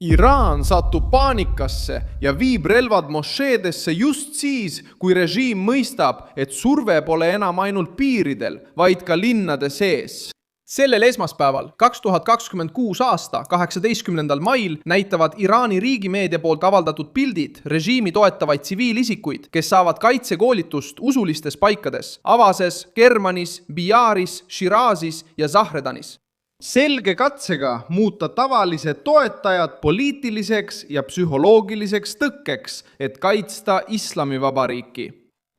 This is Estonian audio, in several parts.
Iraan satub paanikasse ja viib relvad mošeedesse just siis, kui režiim mõistab, et surve pole enam ainult piiridel, vaid ka linnade sees. Sellel esmaspäeval, 2026 aasta 18. mail näitavad Iraani riigimeedia poolt avaldatud pildid režiimi toetavaid tsiviilisikuid, kes saavad kaitsekoolitust usulistes paikades Avases, Kermanis, Bijaris, Shirazis ja Zahredanis. Selge katsega muuta tavalised toetajad poliitiliseks ja psühholoogiliseks tõkkeks, et kaitsta Islamivabariiki.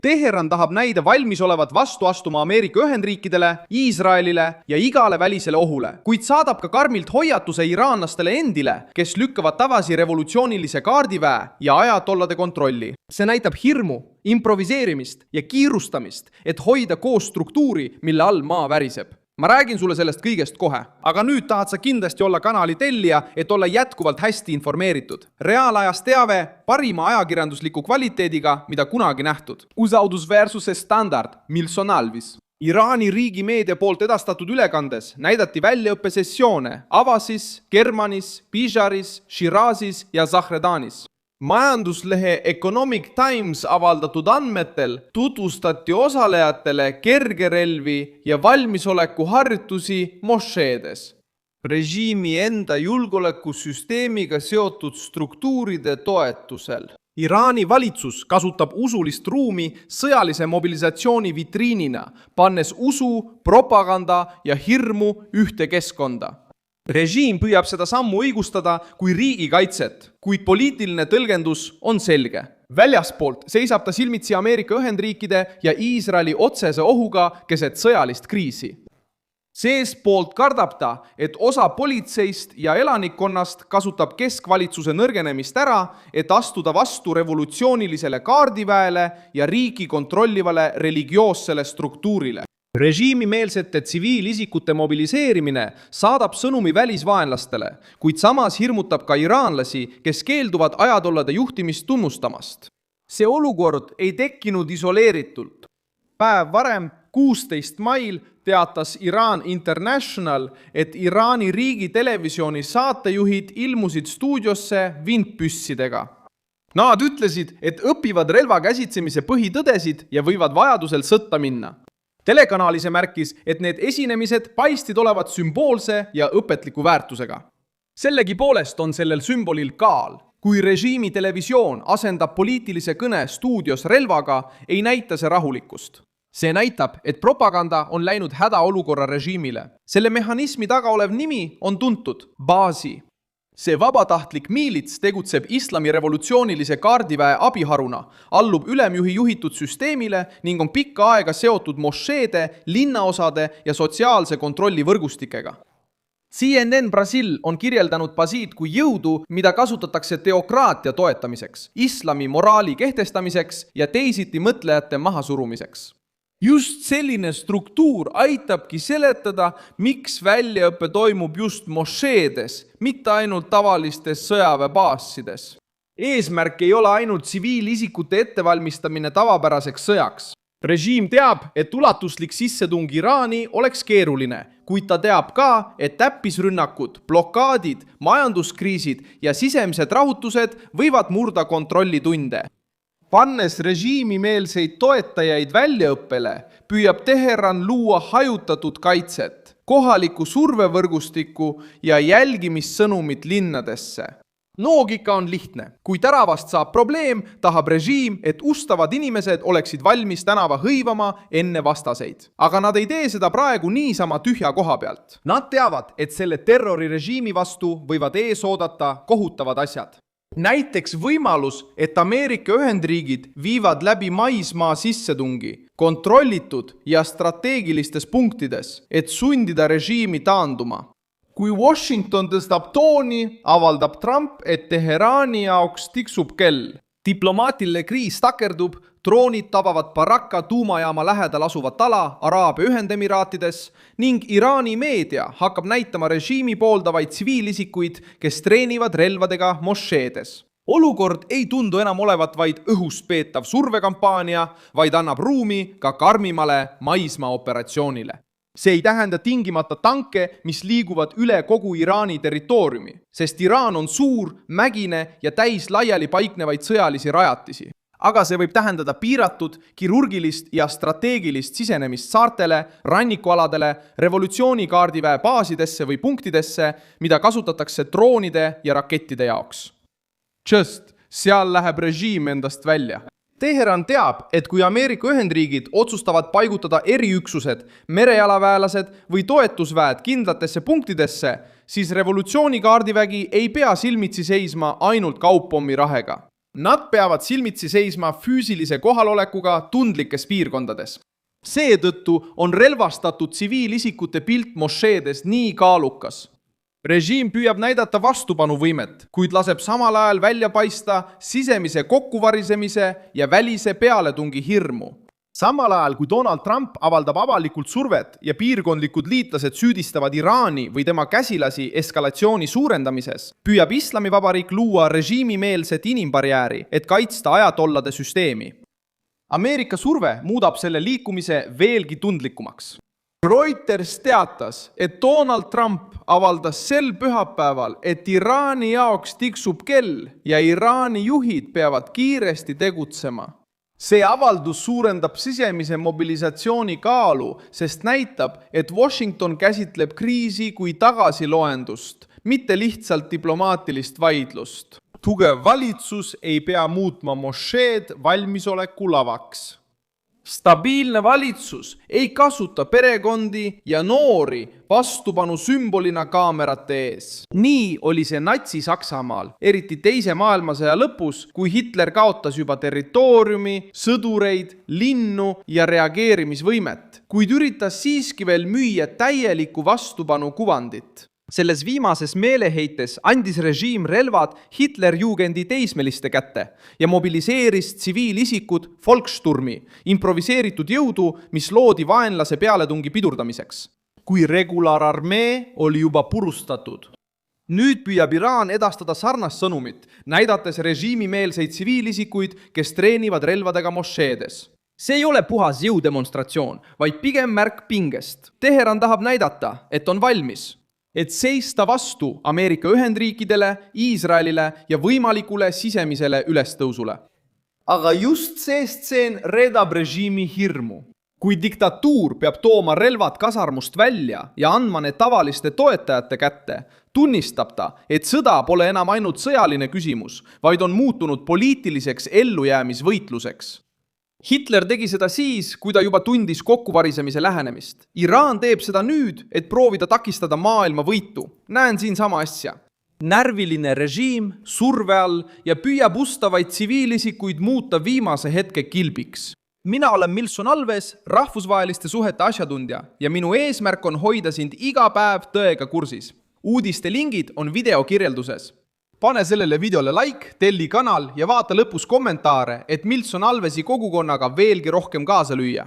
Teheran tahab näida valmisolevat vastu astuma Ameerika Ühendriikidele, Iisraelile ja igale välisele ohule, kuid saadab ka karmilt hoiatuse iraanlastele endile, kes lükkavad tagasi revolutsioonilise kaardiväe ja ajatollade kontrolli. See näitab hirmu, improviseerimist ja kiirustamist, et hoida koos struktuuri, mille all maa väriseb. Ma räägin sulle sellest kõigest kohe, aga nüüd tahad sa kindlasti olla kanali tellija, et olla jätkuvalt hästi informeeritud. Reaalajas teave parima ajakirjandusliku kvaliteediga, mida kunagi nähtud. Usaldusväärsuse standard, mil on alvis. Iraani riigimeedia poolt edastatud ülekandes näidati väljaõppesessioone Avasis, Kermanis, Bijaris, Shirazis ja Zahredanis. Majanduslehe Economic Times avaldatud andmetel tutvustati osalejatele kergerelvi ja valmisolekuharjutusi mošeedes. Režiimi enda julgeolekusüsteemiga seotud struktuuride toetusel. Iraani valitsus kasutab usulist ruumi sõjalise mobilisatsiooni vitriinina, pannes usu, propaganda ja hirmu ühte keskkonda. Režiim püüab seda sammu õigustada kui riigikaitset, kuid poliitiline tõlgendus on selge. Väljaspoolt seisab ta silmitsi Ameerika Ühendriikide ja Iisraeli otsese ohuga keset sõjalist kriisi. Seespoolt kardab ta, et osa politseist ja elanikkonnast kasutab keskvalitsuse nõrgenemist ära, et astuda vastu revolutsioonilisele kaardiväele ja riigi kontrollivale religioossele struktuurile. Režiimimeelsete tsiviilisikute mobiliseerimine saadab sõnumi välisvaenlastele, kuid samas hirmutab ka iraanlasi, kes keelduvad ajatollade juhtimist tunnustamast. See olukord ei tekkinud isoleeritult. Päev varem, 16. mail, teatas Iran International, et Iraani riigi televisiooni saatejuhid ilmusid stuudiosse vintpüssidega. Nad ütlesid, et õpivad relva käsitsemise põhitõdesid ja võivad vajadusel sõtta minna. Telekanali see märkis, et need esinemised paistid olevat sümboolse ja õpetliku väärtusega. Sellegi poolest on sellel sümbolil kaal. Kui režiimi televisioon asendab poliitilise kõne stuudios relvaga, ei näita see rahulikkust. See näitab, et propaganda on läinud hädaolukorra režiimile. Selle mehhanismi taga olev nimi on tuntud – Baasi. See vabatahtlik miilits tegutseb islami revolutsioonilise kaardiväe abiharuna, allub ülemjuhi juhitud süsteemile ning on pikka aega seotud mošeede, linnaosade ja sotsiaalse kontrolli võrgustikega. CNN Brasil on kirjeldanud Basid kui jõudu, mida kasutatakse teokraatia toetamiseks, islami moraali kehtestamiseks ja teisiti mõtlejate mahasurumiseks. Just selline struktuur aitabki seletada, miks väljaõppe toimub just mošeedes, mitte ainult tavalistes sõjaväebaassides. Eesmärk ei ole ainult tsiviilisikute ettevalmistamine tavapäraseks sõjaks. Režiim teab, et ulatuslik sissetung Iraani oleks keeruline, kuid ta teab ka, et täppisrünnakud, blokaadid, majanduskriisid ja sisemised rahutused võivad murda kontrollitunde. Pannes režiimimeelseid toetajaid väljaõppele, püüab Teheran luua hajutatud kaitset, kohaliku survevõrgustiku ja jälgimissõnumit linnadesse. Loogika on lihtne. Kui täravast saab probleem, tahab režiim, et ustavad inimesed oleksid valmis tänava hõivama enne vastaseid. Aga nad ei tee seda praegu niisama tühja koha pealt. Nad teavad, et selle terrorirežiimi vastu võivad ees oodata kohutavad asjad. Näiteks võimalus, et Ameerika Ühendriigid viivad läbi maismaa sissetungi, kontrollitud ja strateegilistes punktides, et sundida režiimi taanduma. Kui Washington tõstab tooni, avaldab Trump, et Teherani jaoks tiksub kell. Diplomaatiline kriis takerdub, droonid tabavad Baraka tuumajaama lähedal asuvat ala Araabia Ühendemiraatides ning Iraani meedia hakkab näitama režiimi pooldavaid tsiviilisikuid, kes treenivad relvadega mošeedes. Olukord ei tundu enam olevat vaid õhus peetav survekampaania, vaid annab ruumi ka karmimale maismaaoperatsioonile. See ei tähenda tingimata tanke, mis liiguvad üle kogu Iraani territooriumi, sest Iraan on suur, mägine ja täis laiali paiknevaid sõjalisi rajatisi. Aga see võib tähendada piiratud, kirurgilist ja strateegilist sisenemist saartele, rannikualadele, revolutsioonikaardiväe baasidesse või punktidesse, mida kasutatakse droonide ja rakettide jaoks. Seal läheb režiim endast välja. Teheran teab, et kui Ameerika Ühendriigid otsustavad paigutada eriüksused, merejalaväelased või toetusväed kindlatesse punktidesse, siis revolutsioonikaardivägi ei pea silmitsi seisma ainult kaupommirahega. Nad peavad silmitsi seisma füüsilise kohalolekuga tundlikes piirkondades. Seetõttu on relvastatud tsiviilisikute pilt mošeedes nii kaalukas. Režiim püüab näidata vastupanuvõimet, kuid laseb samal ajal välja paista sisemise kokkuvarisemise ja välise pealetungi hirmu. Samal ajal, kui Donald Trump avaldab avalikult survet ja piirkondlikud liitlased süüdistavad Iraani või tema käsilasi eskalatsiooni suurendamises, püüab Islamivabariik luua režiimimeelset inimbarjääri, et kaitsta ajatollade süsteemi. Ameerika surve muudab selle liikumise veelgi tundlikumaks. Reuters teatas, et Donald Trump avaldas sel pühapäeval, et Iraani jaoks tiksub kell ja Iraani juhid peavad kiiresti tegutsema. See avaldus suurendab sisemise mobilisatsiooni kaalu, sest näitab, et Washington käsitleb kriisi kui tagasiloendust, mitte lihtsalt diplomaatilist vaidlust. Tugev valitsus ei pea muutma mošeed valmisoleku lavaks. Stabiilne valitsus ei kasuta perekondi ja noori vastupanu sümbolina kaamerate ees. Nii oli see Natsi-Saksamaal, eriti teise maailmasõja lõpus, kui Hitler kaotas juba territooriumi, sõdureid, linnu ja reageerimisvõimet, kuid üritas siiski veel müüa täielikku vastupanu kuvandit. Selles viimases meeleheites andis režiim relvad Hitlerjugendi teismeliste kätte ja mobiliseeris tsiviilisikud Volkssturmi, improviseeritud jõudu, mis loodi vaenlase pealetungi pidurdamiseks, kui regulaararmee oli juba purustatud. Nüüd püüab Iraan edastada sarnast sõnumit, näidates režiimimeelseid tsiviilisikuid, kes treenivad relvadega mošeedes. See ei ole puhas jõudemonstratsioon, vaid pigem märk pingest. Teheran tahab näidata, et on valmis, et seista vastu Ameerika Ühendriikidele, Iisraelile ja võimalikule sisemisele ülestõusule. Aga just see stseen reedab režiimi hirmu. Kui diktatuur peab tooma relvad kasarmust välja ja andma need tavaliste toetajate kätte, tunnistab ta, et sõda pole enam ainult sõjaline küsimus, vaid on muutunud poliitiliseks ellujäämisvõitluseks. Hitler tegi seda siis, kui ta juba tundis kokkuvarisemise lähenemist. Iraan teeb seda nüüd, et proovida takistada maailma võitu. Näen siin sama asja. Närviline režiim, surve all ja püüab ustavaid tsiviilisikuid muuta viimase hetke kilbiks. Mina olen Milson Alves, rahvusvaheliste suhete asjatundja ja minu eesmärk on hoida sind iga päev tõega kursis. Uudiste lingid on video kirjelduses. Pane sellele videole like, telli kanal ja vaata lõpus kommentaare, et Milson Alvesi kogukonnaga veelgi rohkem kaasa lüüa.